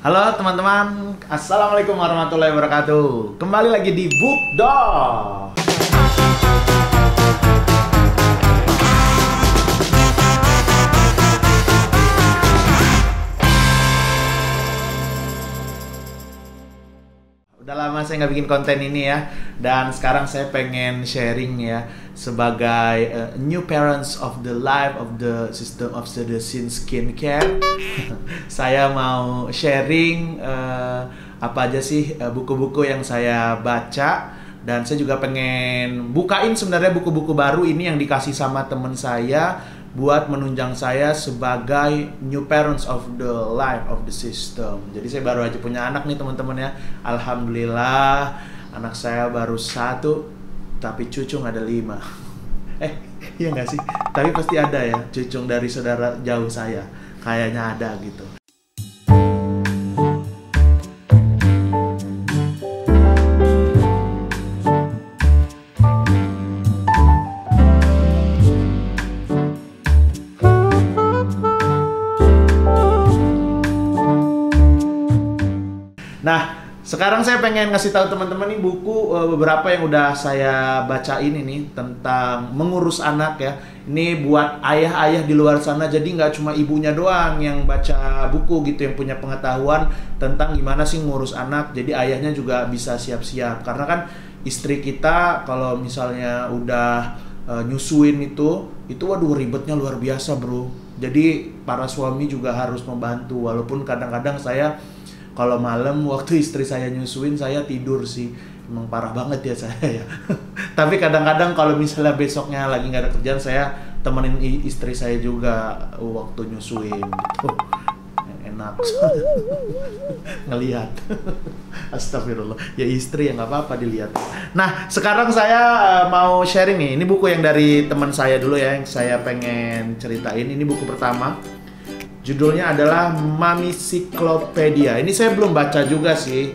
Halo teman-teman, Assalamualaikum warahmatullahi wabarakatuh. Kembali lagi di Bookdoh. Udah lama saya nggak bikin konten ini ya. Dan sekarang saya pengen sharing ya, sebagai new parents of the life of the system of the skincare. Saya mau sharing apa aja sih buku-buku yang saya baca. Dan saya juga pengen bukain sebenarnya buku-buku baru ini yang dikasih sama temen saya buat menunjang saya sebagai new parents of the life of the system. Jadi saya baru aja punya anak nih teman-teman ya. Alhamdulillah anak saya baru 1, tapi cucung ada 5. Iya nggak sih? Tapi pasti ada ya cucung dari saudara jauh saya. Kayaknya ada gitu. Nah, sekarang saya pengen ngasih tahu teman-teman nih buku beberapa yang udah saya bacain ini tentang mengurus anak ya. Ini buat ayah-ayah di luar sana, jadi nggak cuma ibunya doang yang baca buku gitu, yang punya pengetahuan tentang gimana sih ngurus anak. Jadi ayahnya juga bisa siap-siap, karena kan istri kita kalau misalnya udah nyusuin itu waduh ribetnya luar biasa bro. Jadi para suami juga harus membantu, walaupun kadang-kadang saya kalau malam waktu istri saya nyusuin saya tidur sih. Emang parah banget ya saya ya. Tapi kadang-kadang kalau misalnya besoknya lagi nggak ada kerjaan, saya temenin istri saya juga waktu nyusuin gitu. Enak ngelihat. Astagfirullah. Ya istri ya nggak apa-apa dilihat. Nah sekarang saya mau sharing nih. Ini buku yang dari teman saya dulu ya, yang saya pengen ceritain. Ini buku pertama. Judulnya adalah Mamisiklopedia. Ini saya belum baca juga sih,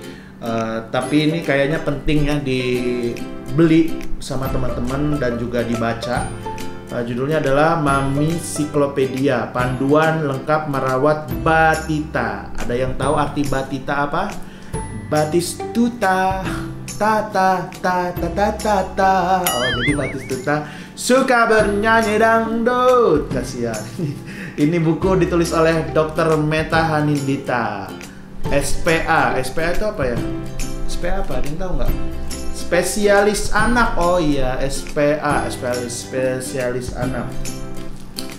tapi ini kayaknya penting ya dibeli sama teman-teman dan juga dibaca. Judulnya adalah Mamisiklopedia, panduan lengkap merawat batita. Ada yang tahu arti batita apa? Batistuta, ta ta ta ta ta ta ta. Oh, jadi Batistuta suka bernyanyi dangdut. Kasihan. Ini buku ditulis oleh Dr. Meta Hanindita, SPA. SPA itu apa ya? SPA apa? Ada yang tahu nggak? Spesialis anak. Oh iya, SPA, spesialis anak.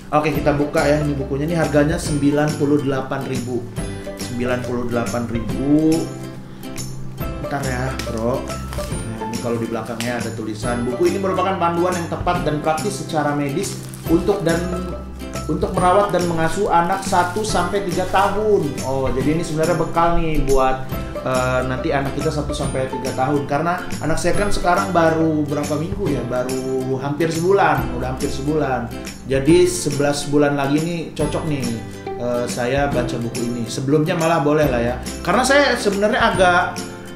Oke, kita buka ya. Ini bukunya, ini harganya 98.000. 98.000. Bentar ya, bro. Nah, ini kalau di belakangnya ada tulisan. Buku ini merupakan panduan yang tepat dan praktis secara medis untuk merawat dan mengasuh anak 1-3 tahun. Oh, jadi ini sebenarnya bekal nih buat nanti anak kita 1-3 tahun. Karena anak saya kan sekarang baru berapa minggu ya? Baru hampir sebulan. Udah hampir sebulan. Jadi 11 bulan lagi nih cocok nih saya baca buku ini. Sebelumnya malah boleh lah ya. Karena saya sebenarnya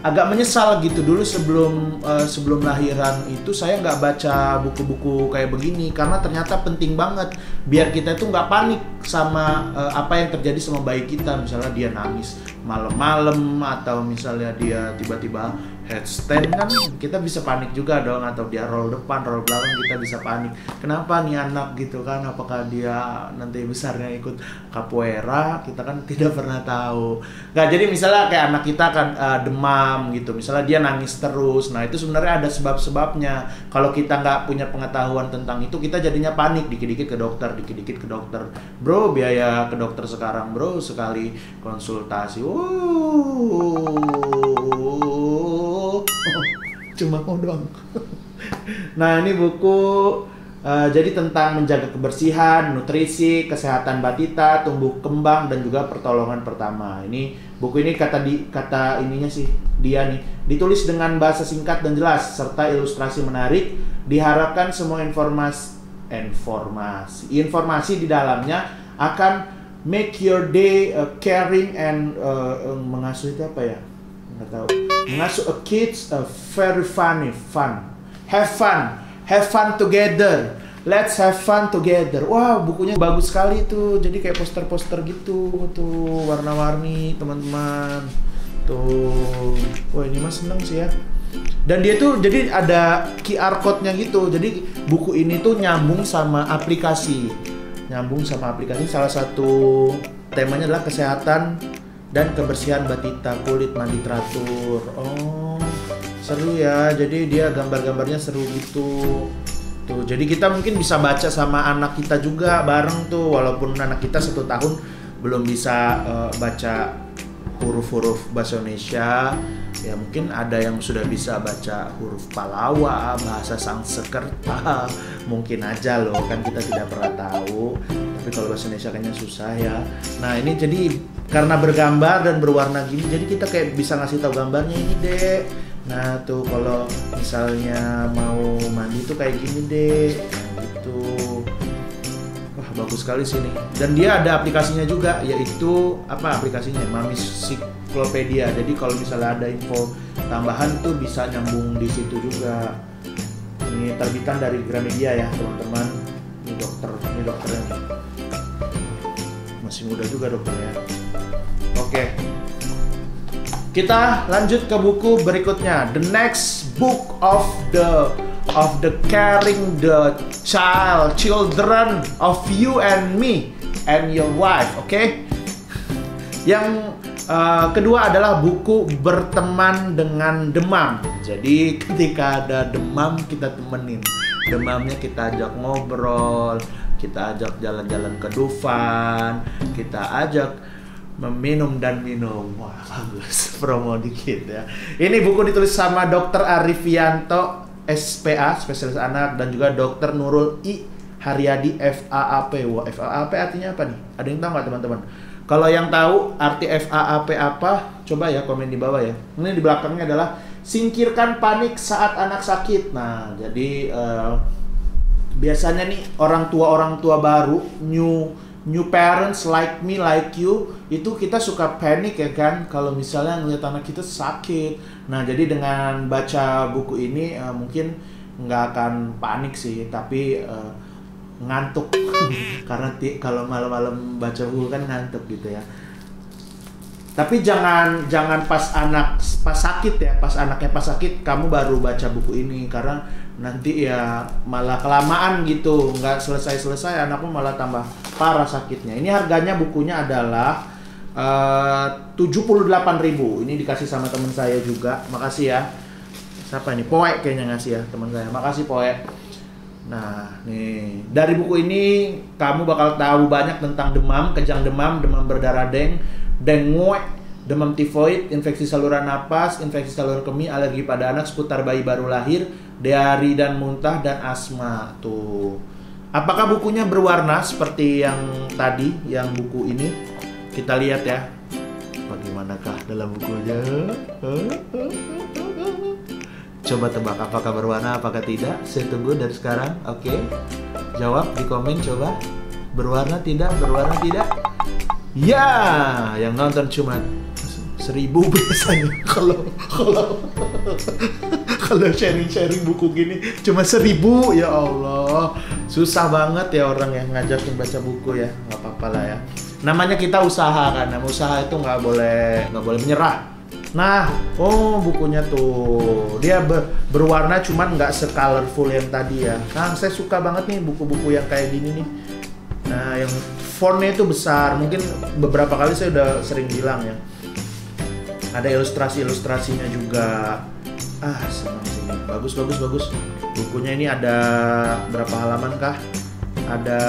agak menyesal gitu. Dulu sebelum lahiran itu saya nggak baca buku-buku kayak begini, karena ternyata penting banget biar kita itu nggak panik sama apa yang terjadi sama bayi kita. Misalnya dia nangis malam-malam, atau misalnya dia tiba-tiba headstand, kan kita bisa panik juga dong. Atau dia roll depan, roll belakang, kita bisa panik. Kenapa nih anak gitu kan? Apakah dia nanti besarnya ikut capoeira? Kita kan tidak pernah tahu. Nggak, jadi misalnya kayak anak kita kan demam gitu, misalnya dia nangis terus. Nah itu sebenarnya ada sebab-sebabnya. Kalau kita nggak punya pengetahuan tentang itu, kita jadinya panik, dikit-dikit ke dokter, dikit-dikit ke dokter. Bro, biaya ke dokter sekarang bro, sekali konsultasi cuma mau doang. Nah ini buku jadi tentang menjaga kebersihan, nutrisi, kesehatan batita, tumbuh kembang, dan juga pertolongan pertama. Ini buku ini kata ininya sih, dia nih ditulis dengan bahasa singkat dan jelas serta ilustrasi menarik. Diharapkan semua informasi di dalamnya akan make your day caring and mengasuh itu apa ya? Nggak tahu. Mengasuh kids very fun. Have fun together. Let's have fun together. Wah, bukunya bagus sekali tuh. Jadi kayak poster-poster gitu tuh, warna-warni teman-teman. Tuh. Wah, ini mah seneng sih ya. Dan dia tuh jadi ada QR code-nya gitu. Jadi buku ini tuh nyambung sama aplikasi. Salah satu temanya adalah kesehatan dan kebersihan batita, kulit mandi teratur. Oh, seru ya. Jadi dia gambar-gambarnya seru gitu. Tuh, jadi kita mungkin bisa baca sama anak kita juga bareng tuh, walaupun anak kita 1 tahun belum bisa baca huruf-huruf bahasa Indonesia. Ya mungkin ada yang sudah bisa baca huruf Palawa, bahasa Sanskerta, mungkin aja loh, kan kita tidak pernah tahu. Tapi kalau bahasa Indonesia kayaknya susah ya. Nah ini jadi karena bergambar dan berwarna gini, jadi kita kayak bisa ngasih tahu gambarnya ini dek. Nah tuh kalau misalnya mau mandi tuh kayak gini dek, nah, gitu. Wah bagus sekali sih ini. Dan dia ada aplikasinya juga, yaitu apa aplikasinya? Mamisiklopedia. Jadi kalau misalnya ada info tambahan tuh bisa nyambung di situ juga. Ini terbitan dari Gramedia ya teman-teman. Ini dokternya. Masih muda juga dokternya. Oke. Kita lanjut ke buku berikutnya. The next book of the caring the children of you and me and your wife, oke? Yang kedua adalah buku berteman dengan demam. Jadi ketika ada demam kita temenin. Demamnya kita ajak ngobrol, kita ajak jalan-jalan ke Dufan, kita ajak meminum dan minum. Wah bagus, promo dikit ya. Ini buku ditulis sama Dr. Arifianto SPA, spesialis anak, dan juga Dr. Nurul I Haryadi FAAP. Wah, FAAP artinya apa nih? Ada yang tahu nggak teman-teman? Kalau yang tahu arti FAAP apa, coba ya komen di bawah ya. Ini di belakangnya adalah singkirkan panik saat anak sakit. Nah, jadi biasanya nih orang tua baru, new parents like me, like you, itu kita suka panik ya kan kalau misalnya ngeliat anak kita sakit. Nah jadi dengan baca buku ini mungkin nggak akan panik sih, tapi ngantuk karena kalau malam-malam baca buku kan ngantuk gitu ya. Tapi jangan pas sakit ya, pas anaknya pas sakit kamu baru baca buku ini, karena nanti ya malah kelamaan gitu, nggak selesai anakmu malah tambah parah sakitnya. Ini harganya bukunya adalah 78.000. Ini dikasih sama teman saya juga, makasih ya. Siapa nih? Poe kayaknya ngasih ya teman saya, makasih Poe. Nah nih dari buku ini kamu bakal tahu banyak tentang demam, kejang demam, demam berdarah dengue, demam tifoid, infeksi saluran napas, infeksi saluran kemih, alergi pada anak seputar bayi baru lahir, diari dan muntah, dan asma. Tuh. Apakah bukunya berwarna seperti yang tadi, yang buku ini? Kita lihat ya. Bagaimanakah dalam bukunya? Coba tebak apakah berwarna, apakah tidak? Saya tunggu dari sekarang. Oke. Jawab di komen coba. Berwarna tidak? Berwarna tidak? Ya, yang nonton cuma 1000 biasanya. Kalau sharing buku gini cuma 1000, ya Allah. Susah banget ya orang yang ngajakin baca buku ya. Nggak apa-apa lah ya. Namanya kita usaha kan. Nama usaha itu nggak boleh menyerah. Nah, bukunya tuh dia berwarna cuman nggak se-colorful yang tadi ya. Kang, saya suka banget nih buku-buku yang kayak gini nih. Nah, yang fontnya itu besar. Mungkin beberapa kali saya udah sering bilang ya. Ada ilustrasinya juga. Senang sini. Bagus. Bukunya ini ada berapa halaman kah? Ada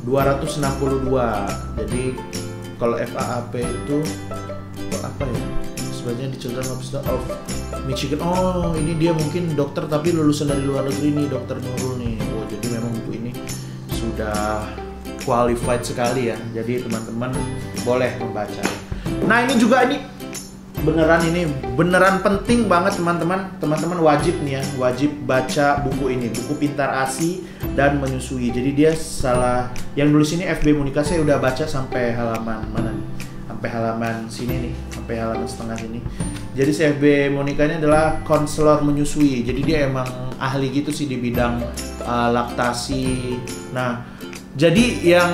262. Jadi kalau FAAP itu apa ya? Sebenarnya di Children Hospital of Michigan. Oh, ini dia mungkin dokter tapi lulusan dari luar negeri nih, Dr. Nurul nih. Jadi memang buku ini sudah qualified sekali ya. Jadi teman-teman boleh membaca. Nah, ini juga beneran penting banget teman-teman. Teman-teman wajib nih ya, wajib baca buku ini, buku Pintar ASI dan Menyusui. Jadi dia yang nulis ini FB Monika, saya udah baca sampai halaman mana nih? Sampai halaman sini nih, sampai halaman setengah ini. Jadi CFB Monica ini adalah konselor menyusui. Jadi dia emang ahli gitu sih di bidang laktasi. Nah, jadi yang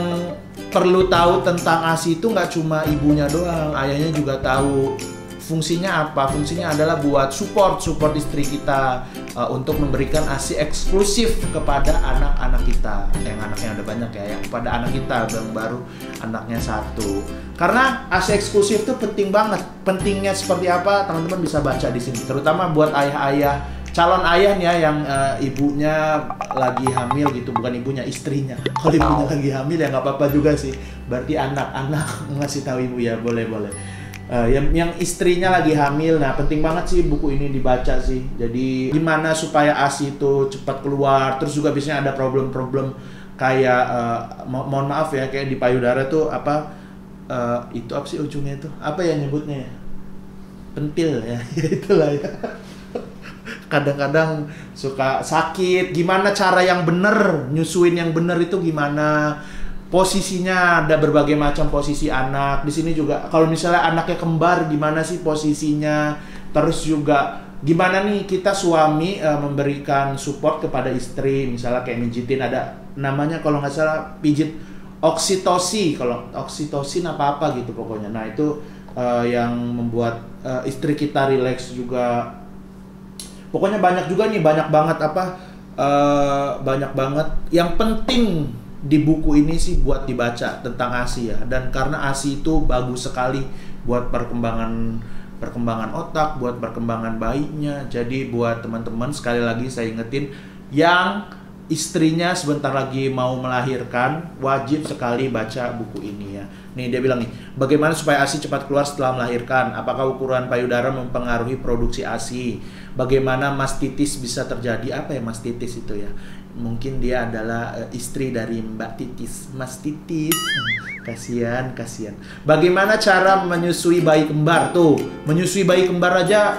perlu tahu tentang ASI itu nggak cuma ibunya doang, ayahnya juga tahu. Fungsinya apa? Fungsinya adalah buat support istri kita untuk memberikan ASI eksklusif kepada anak-anak kita. Yang anaknya ada banyak ya, yang kepada anak kita yang baru anaknya satu. Karena ASI eksklusif itu penting banget. Pentingnya seperti apa? Teman-teman bisa baca di sini. Terutama buat ayah-ayah, calon ayah nih ya, yang ibunya lagi hamil gitu, bukan ibunya, istrinya. Kalau ibunya lagi hamil ya nggak apa-apa juga sih. Berarti anak-anak ngasih tahu ibu ya, boleh-boleh. Yang istrinya lagi hamil, nah penting banget sih buku ini dibaca sih. Jadi gimana supaya ASI itu cepat keluar. Terus juga biasanya ada problem-problem kayak mohon maaf ya, kayak di payudara tuh apa itu apa sih ujungnya itu? Apa ya nyebutnya ya? Pentil ya, ya itulah ya. Kadang-kadang suka sakit. Gimana cara yang bener nyusuin yang bener itu gimana? Posisinya ada berbagai macam posisi anak. Di sini juga kalau misalnya anaknya kembar gimana sih posisinya. Terus juga gimana nih kita suami memberikan support kepada istri, misalnya kayak mijitin, ada namanya kalau nggak salah pijit oksitosi, kalau oksitosin apa-apa gitu pokoknya. Nah itu yang membuat istri kita rileks juga. Pokoknya banyak juga nih, banyak banget banyak banget yang penting di buku ini sih buat dibaca tentang ASI ya. Dan karena ASI itu bagus sekali buat perkembangan otak, buat perkembangan bayinya. Jadi buat teman-teman sekali lagi saya ingetin, yang istrinya sebentar lagi mau melahirkan wajib sekali baca buku ini ya. Nih dia bilang nih, bagaimana supaya ASI cepat keluar setelah melahirkan? Apakah ukuran payudara mempengaruhi produksi ASI? Bagaimana mastitis bisa terjadi? Apa ya mastitis itu ya? Mungkin dia adalah istri dari Mbak Titis, Mas Titis. Kasihan. Bagaimana cara menyusui bayi kembar? Tuh, menyusui bayi kembar aja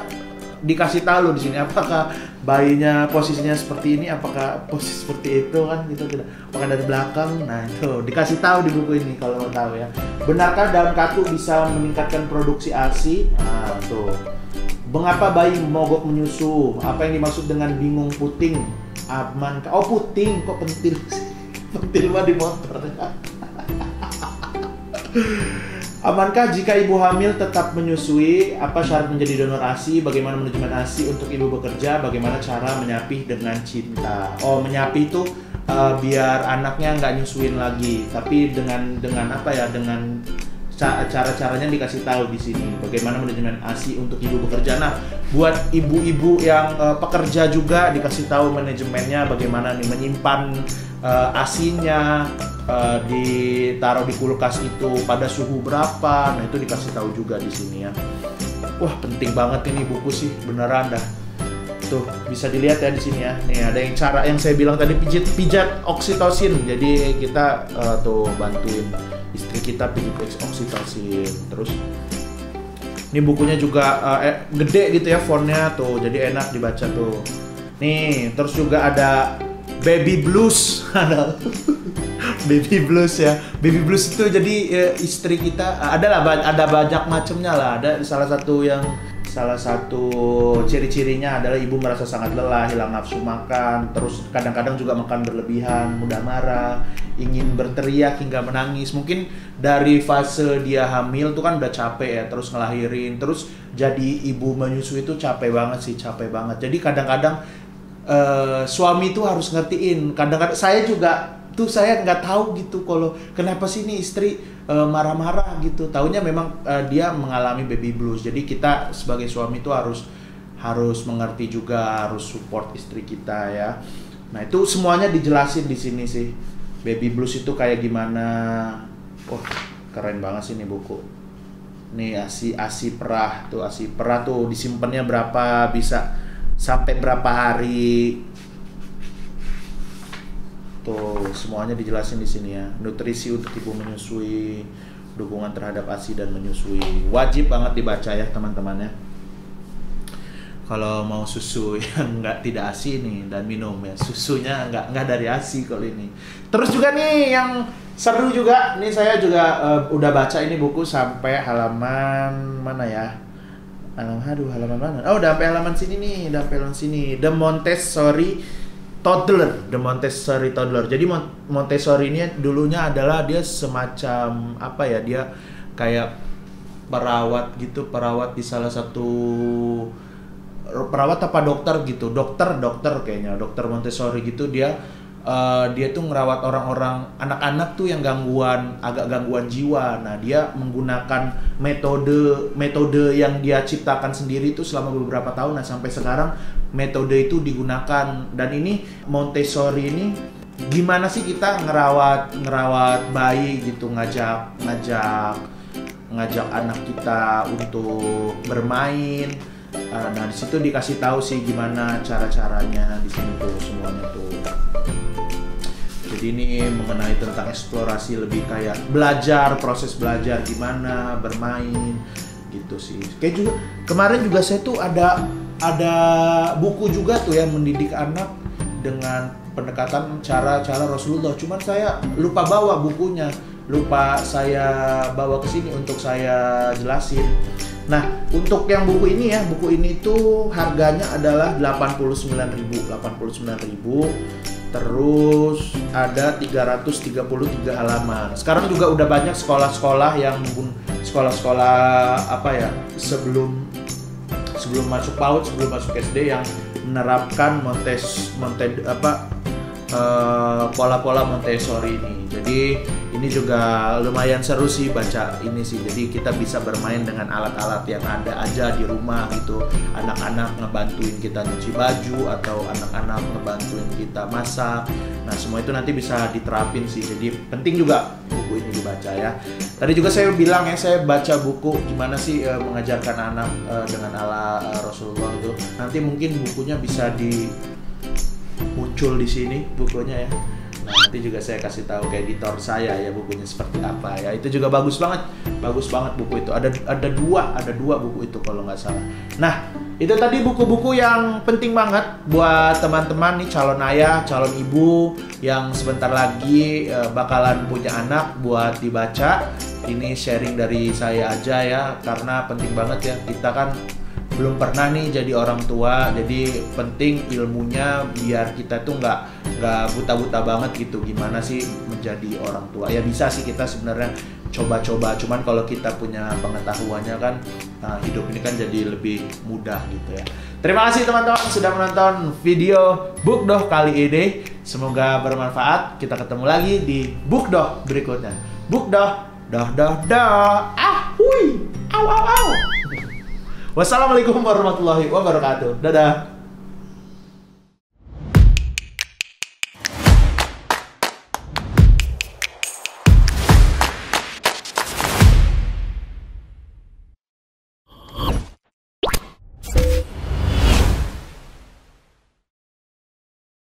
dikasih tahu loh di sini. Apakah bayinya posisinya seperti ini? Apakah posisi seperti itu kan? Gitu tidak. Apakah dari belakang? Nah itu dikasih tahu di buku ini kalau mau tahu ya. Benarkah daun katu bisa meningkatkan produksi ASI? Nah tuh. Mengapa bayi mogok menyusu? Apa yang dimaksud dengan bingung puting? Aman? Oh puting, kok pentil sih? Pentil mah di motor. Amankah jika ibu hamil tetap menyusui? Apa syarat menjadi donor ASI? Bagaimana manajemen ASI untuk ibu bekerja? Bagaimana cara menyapih dengan cinta? Oh, menyapih itu biar anaknya nggak nyusuin lagi, tapi dengan apa ya? Dengan cara-caranya dikasih tahu di sini. Bagaimana manajemen ASI untuk ibu bekerja. Nah, buat ibu-ibu yang pekerja juga dikasih tahu manajemennya, bagaimana nih menyimpan ASINya, ditaruh di kulkas itu pada suhu berapa. Nah, itu dikasih tahu juga di sini ya. Wah, penting banget ini buku sih, beneran dah. Tuh, bisa dilihat ya di sini ya. Nih ada yang cara yang saya bilang tadi, pijat oksitosin. Jadi kita tuh bantuin istri kita pijat oksitosin. Terus ini bukunya juga gede gitu ya fontnya tuh, jadi enak dibaca tuh. Nih, terus juga ada baby blues. Baby blues ya. Baby blues itu jadi istri kita ada banyak macamnya lah. Ada salah satu ciri-cirinya adalah ibu merasa sangat lelah, hilang nafsu makan, terus kadang-kadang juga makan berlebihan, mudah marah, ingin berteriak hingga menangis. Mungkin dari fase dia hamil tuh kan udah capek ya, terus ngelahirin, terus jadi ibu menyusui itu capek banget. Jadi kadang-kadang suami tuh harus ngertiin. Kadang-kadang saya nggak tahu gitu kalau kenapa sih ini istri marah-marah gitu. Taunya memang dia mengalami baby blues. Jadi kita sebagai suami tuh harus mengerti juga, harus support istri kita ya. Nah itu semuanya dijelasin di sini sih. Baby blues itu kayak gimana. Wah keren banget sih ini buku. Nih ASI perah tuh disimpannya berapa, bisa sampai berapa hari. Tuh semuanya dijelasin di sini ya. Nutrisi untuk ibu menyusui, dukungan terhadap ASI dan menyusui. Wajib banget dibaca ya teman-teman ya. Kalau mau susu yang tidak ASI nih dan minum ya, susunya nggak dari ASI kalau ini. Terus juga nih yang Seru juga. Ini saya juga udah baca ini buku sampai halaman mana ya? Halaman mana? Oh, udah sampai halaman sini nih, udah sampai halaman sini. The Montessori Toddler. Jadi Montessori ini dulunya adalah dia semacam apa ya? Dia kayak perawat gitu, perawat di salah satu perawat apa dokter gitu, dokter kayaknya, dokter Montessori gitu. Dia tuh ngerawat orang-orang anak-anak tuh yang agak gangguan jiwa. Nah, dia menggunakan metode yang dia ciptakan sendiri itu selama beberapa tahun. Nah, sampai sekarang metode itu digunakan. Dan ini Montessori ini gimana sih kita ngerawat bayi gitu, ngajak anak kita untuk bermain. Nah, di situ dikasih tahu sih gimana cara-caranya di sini tuh semuanya tuh. Jadi ini mengenai tentang eksplorasi, lebih kayak proses belajar gimana bermain gitu sih. Kayak juga kemarin juga saya tuh ada buku juga tuh yang mendidik anak dengan pendekatan cara-cara Rasulullah. Cuman saya lupa bawa bukunya, lupa saya bawa ke sini untuk saya jelasin. Nah, untuk yang buku ini tuh harganya adalah 89.000. Terus ada 333 halaman. Sekarang juga udah banyak sekolah-sekolah apa ya, sebelum masuk PAUD, sebelum masuk SD yang menerapkan pola-pola Montessori ini. Jadi ini juga lumayan seru sih baca ini sih. Jadi kita bisa bermain dengan alat-alat yang ada aja di rumah gitu. Anak-anak ngebantuin kita nyuci baju atau anak-anak ngebantuin kita masak. Nah, semua itu nanti bisa diterapin sih. Jadi penting juga buku ini dibaca ya. Tadi juga saya bilang ya, saya baca buku gimana sih mengajarkan anak dengan ala Rasulullah itu. Nanti mungkin bukunya bisa muncul di sini bukunya ya. Nah, nanti juga saya kasih tahu ke editor saya ya bukunya seperti apa ya. Itu juga bagus banget buku itu. Ada dua buku itu kalau nggak salah. Nah, itu tadi buku-buku yang penting banget buat teman-teman nih, calon ayah, calon ibu yang sebentar lagi bakalan punya anak buat dibaca. Ini sharing dari saya aja ya, karena penting banget ya, kita kan belum pernah nih jadi orang tua, jadi penting ilmunya biar kita tuh nggak buta-buta banget gitu. Gimana sih menjadi orang tua? Ya bisa sih kita sebenarnya coba-coba, cuman kalau kita punya pengetahuannya kan hidup ini kan jadi lebih mudah gitu ya. Terima kasih teman-teman sudah menonton video Bookdoh kali ini. Semoga bermanfaat. Kita ketemu lagi di Bookdoh berikutnya. Bookdoh, hui, au. Wassalamualaikum warahmatullahi wabarakatuh. Dadah.